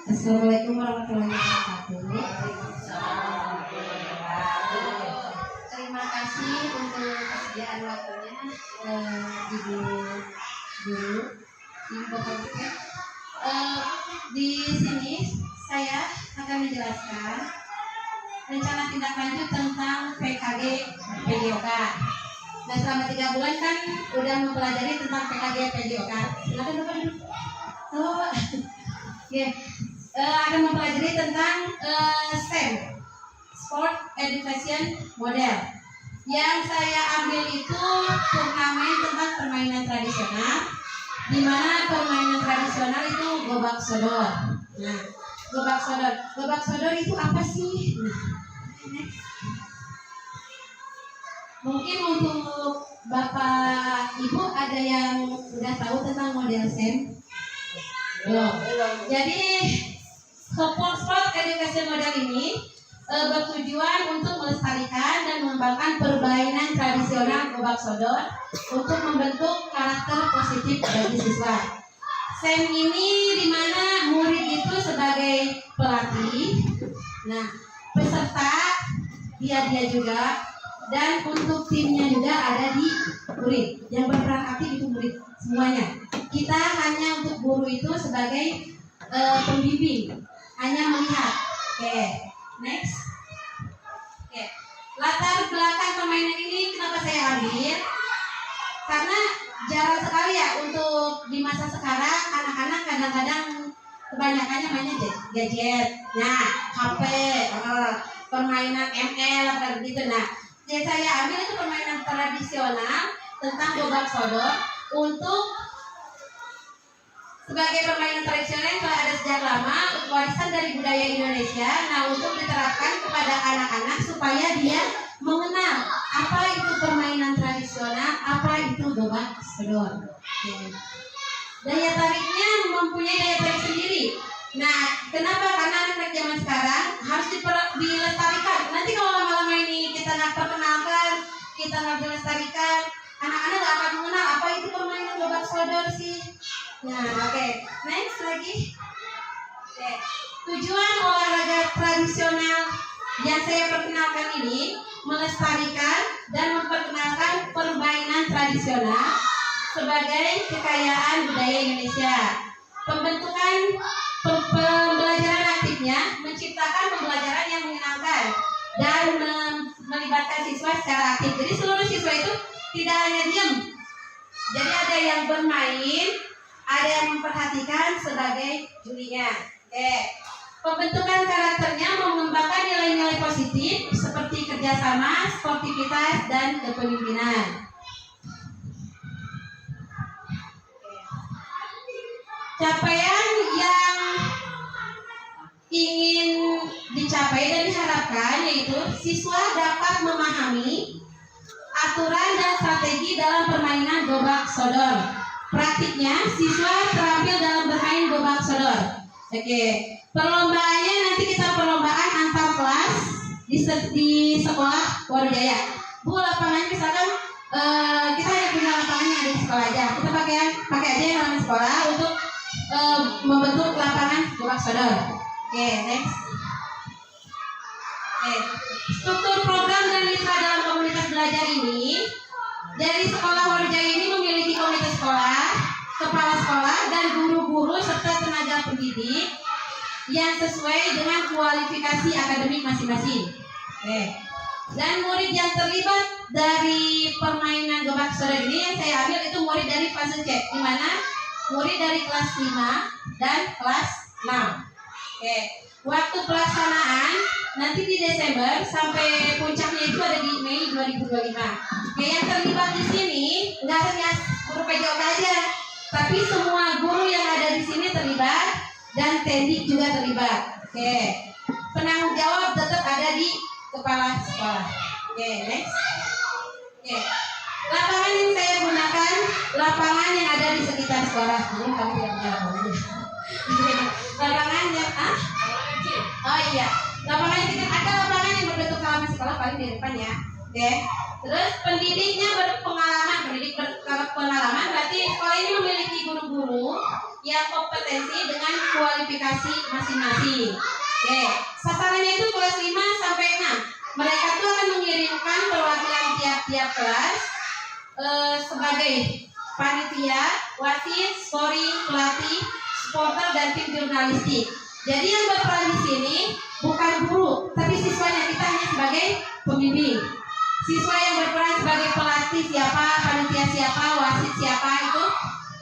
Assalamualaikum warahmatullahi wabarakatuh. Terima kasih untuk kesediaan waktunya, Ibu Guru, Ibu Komunikasi. Di sini saya akan menjelaskan rencana tindak lanjut tentang PKG PJOK. Nah, selama 3 bulan kan udah mempelajari tentang PKG PJOK. Silakan Bapak dulu. Oh, ya. Akan mempelajari tentang SEM, Sport Education Model. Yang saya ambil itu turnamen tentang permainan tradisional, di mana permainan tradisional itu gobak sodor. Nah, gobak sodor itu apa sih? Nah, mungkin untuk Bapak Ibu ada yang udah tahu tentang model SEM? Belum. Jadi sport education model ini bertujuan untuk melestarikan dan mengembangkan permainan tradisional gobak sodor untuk membentuk karakter positif bagi siswa. SEM ini dimana murid itu sebagai pelatih, nah peserta dia juga, dan untuk timnya juga ada di murid. Yang berperan aktif itu murid semuanya. Kita hanya untuk guru itu sebagai pembimbing, hanya melihat. Oke, next. Oke, latar belakang permainan ini kenapa saya ambil? Karena jarang sekali ya untuk di masa sekarang anak-anak kadang-kadang kebanyakannya mainnya gadget, nah HP, permainan ML kayak gitu. Nah, yang saya ambil itu permainan tradisional tentang gobak sodor untuk sebagai permainan tradisional yang telah ada sejak lama, warisan dari budaya Indonesia. Nah, untuk diterapkan kepada anak-anak supaya dia mengenal apa itu permainan tradisional, apa itu gobak sodor. Daya tariknya mempunyai daya tarik sendiri. Nah, kenapa? Karena anak-anak zaman sekarang harus dilestarikan. Nanti kalau lama-lama ini kita nggak perkenalkan, kita nggak dilestarikan, anak-anak nggak akan mengenal apa itu permainan gobak sodor sih. Nah, oke. Next lagi. Oke. Tujuan olahraga tradisional yang saya perkenalkan ini melestarikan dan memperkenalkan permainan tradisional sebagai kekayaan budaya Indonesia. Pembentukan pembelajaran aktifnya menciptakan pembelajaran yang menyenangkan dan melibatkan siswa secara aktif. Jadi seluruh siswa itu tidak hanya diam. Jadi ada yang bermain, ada yang memperhatikan sebagai jurinya. Pembentukan karakternya mengembangkan nilai-nilai positif seperti kerjasama, sportivitas, dan kepemimpinan. Capaian yang ingin dicapai dan diharapkan yaitu siswa dapat memahami aturan dan strategi dalam permainan gobak sodor. Praktiknya, siswa terampil dalam bermain gobak sodor. Oke, perlombaannya nanti kita perlombaan antar kelas di sekolah Waru-Jaya. Bu, lapangannya misalkan kita hanya punya lapangannya di sekolah aja. Kita pakai aja yang namanya sekolah untuk membentuk lapangan gobak sodor. Oke, next. Oke, struktur program dan mitra dalam komunitas belajar ini dari sekolah Waru-Jaya ini memiliki komite sekolah, kepala sekolah, dan guru-guru serta tenaga pendidik yang sesuai dengan kualifikasi akademik masing-masing. Oke. Dan murid yang terlibat dari permainan gobak sodor ini yang saya ambil itu murid dari fase C, di mana murid dari kelas 5 dan kelas 6. Oke. Waktu pelaksanaan nanti di Desember sampai puncaknya itu ada di Mei 2025. Oke, yang terlibat di sini nggak hanya guru PJOK aja, tapi semua guru yang ada di sini terlibat dan tendik juga terlibat. Oke, penanggung jawab tetap ada di kepala sekolah. Oke, next. Oke, lapangan yang saya gunakan lapangan yang ada di sekitar sekolah. Ini kami tidak punya lapangan. Lapangan yang oh iya, lapangan yang ada lapangan yang berbentuk halaman sekolah paling di depan ya. Oke. Terus pendidiknya berpengalaman berarti sekolah ini memiliki guru-guru yang kompetensi dengan kualifikasi masing-masing. Oke, sasarannya itu kelas 5 sampai 6. Mereka tuh akan mengirimkan perwakilan tiap-tiap kelas sebagai panitia, wasit, scoring, pelatih, supporter, dan tim jurnalistik. Jadi yang berperan di sini bukan guru, tapi siswanya. Kita hanya sebagai pembimbing. Siswa yang berperan sebagai pelatih siapa, panitia siapa, wasit siapa itu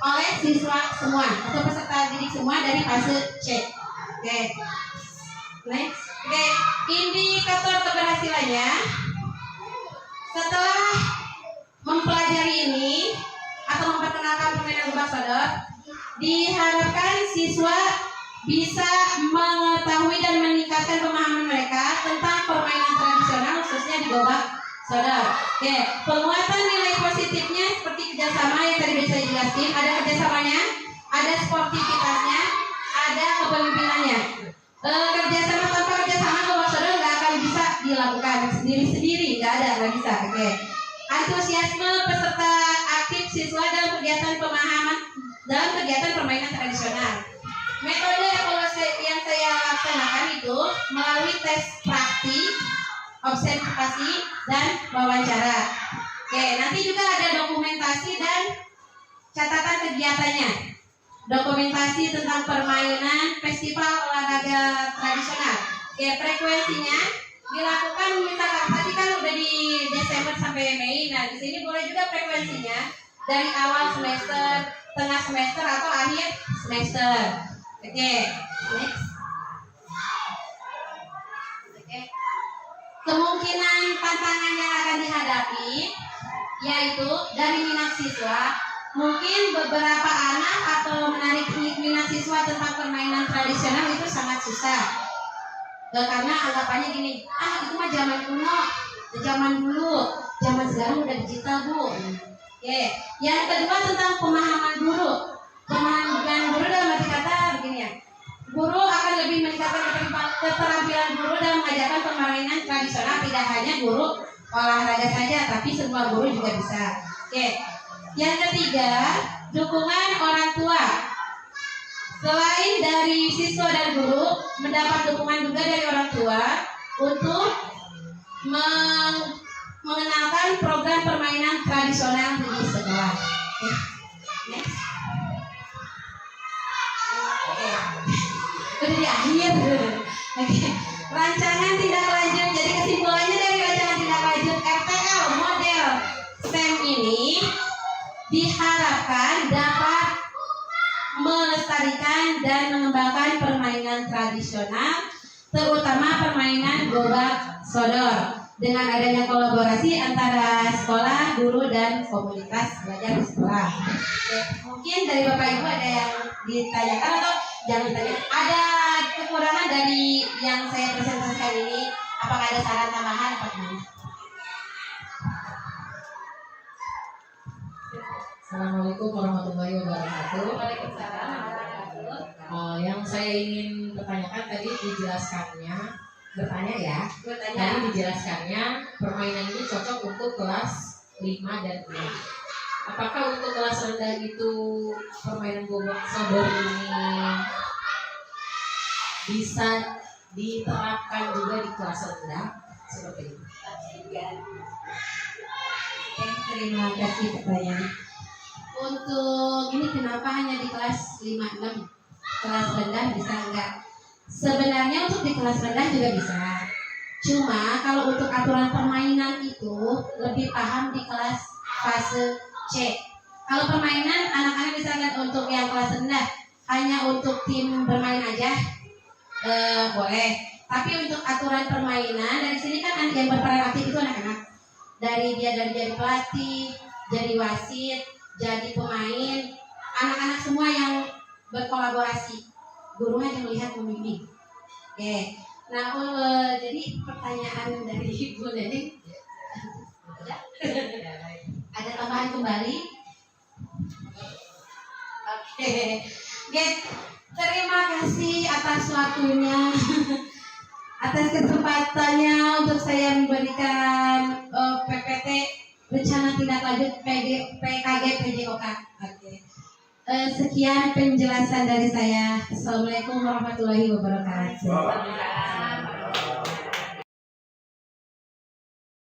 oleh siswa semua atau peserta didik semua dari fase C. Oke. Next. Oke, indikator keberhasilannya setelah mempelajari ini atau memperkenalkan permainan gobak sodor, diharapkan siswa bisa mengetahui dan meningkatkan pemahaman mereka tentang permainan tradisional khususnya di gobak sodor. Oke, penguatan nilai positifnya seperti kerjasama yang tadi bisa dijelaskan. Ada kerjasamanya, ada sportivitasnya, ada kepemimpinannya. Kerjasama tanpa kerjasama gobak sodor nggak akan bisa dilakukan sendiri-sendiri, nggak bisa. Oke. Antusiasme peserta aktif siswa dalam kegiatan pemahaman dalam kegiatan permainan tradisional. Metode evaluasi yang saya laksanakan itu melalui tes praktik, observasi, dan wawancara. Oke, nanti juga ada dokumentasi dan catatan kegiatannya. Dokumentasi tentang permainan festival olahraga tradisional. Oke, frekuensinya dilakukan misalkan tadi kan udah di Desember sampai Mei. Nah, di sini boleh juga frekuensinya dari awal semester, tengah semester, atau akhir semester. Oke, next. Oke. Kemungkinan tantangan yang akan dihadapi yaitu dari minat siswa, mungkin beberapa anak atau menarik minat siswa tentang permainan tradisional itu sangat susah. Karena anggapannya gini, itu mah zaman kuno, zaman dulu, zaman sekarang udah digital, Bu. Oke. Yang kedua tentang pemahaman guru. Pemahaman guru dalam arti kata begini ya. Guru akan lebih meningkatkan keterampilan guru dalam mengajarkan permainan tradisional, tidak hanya guru olahraga saja, tapi semua guru juga bisa. Oke. Yang ketiga, dukungan orang tua. Selain dari siswa dan guru, mendapat dukungan juga dari orang tua untuk mengenalkan program permainan tradisional di sekolah. Next. Udah di akhir. Rancangan tindak lanjut. Jadi kesimpulannya dari rancangan tindak lanjut RTL model STEM ini diharapkan dapat melestarikan dan mengembangkan permainan tradisional, terutama permainan gobak sodor, dengan adanya kolaborasi antara sekolah, guru, dan komunitas belajar di sekolah. Oke, mungkin dari Bapak Ibu ada yang ditanyakan atau jangan ditanya. Ada kekurangan dari yang saya presentasikan ini? Apakah ada saran tambahan atau gimana? Assalamualaikum warahmatullahi wabarakatuh. Waalaikumsalam. Yang saya ingin pertanyakan tadi dijelaskannya, Bertanya. tadi dijelaskannya permainan ini cocok untuk kelas 5 dan 6. Apakah untuk kelas rendah itu permainan gobak sodor ini bisa diterapkan juga di kelas rendah seperti itu? Terima kasih pertanyaan. Untuk ini kenapa hanya di kelas 5-6? Kelas rendah bisa enggak? Sebenarnya untuk di kelas rendah juga bisa. Cuma kalau untuk aturan permainan itu lebih paham di kelas fase C. Kalau permainan anak-anak misalkan untuk yang kelas rendah hanya untuk tim bermain aja boleh. Tapi untuk aturan permainan dari sini kan yang berperan aktif itu anak-anak. Dari jadi pelatih, jadi wasit, jadi pemain, anak-anak semua yang berkolaborasi. Guru hanya melihat membimbing. Oke. Nah, jadi pertanyaan dari Ibu Nening ada tambahan kembali? Oke. Terima kasih atas waktunya. Atas kesempatannya untuk saya memberikan PPT rencana tindak lanjut PKG PJOK. Oke. Sekian penjelasan dari saya. Assalamualaikum warahmatullahi wabarakatuh.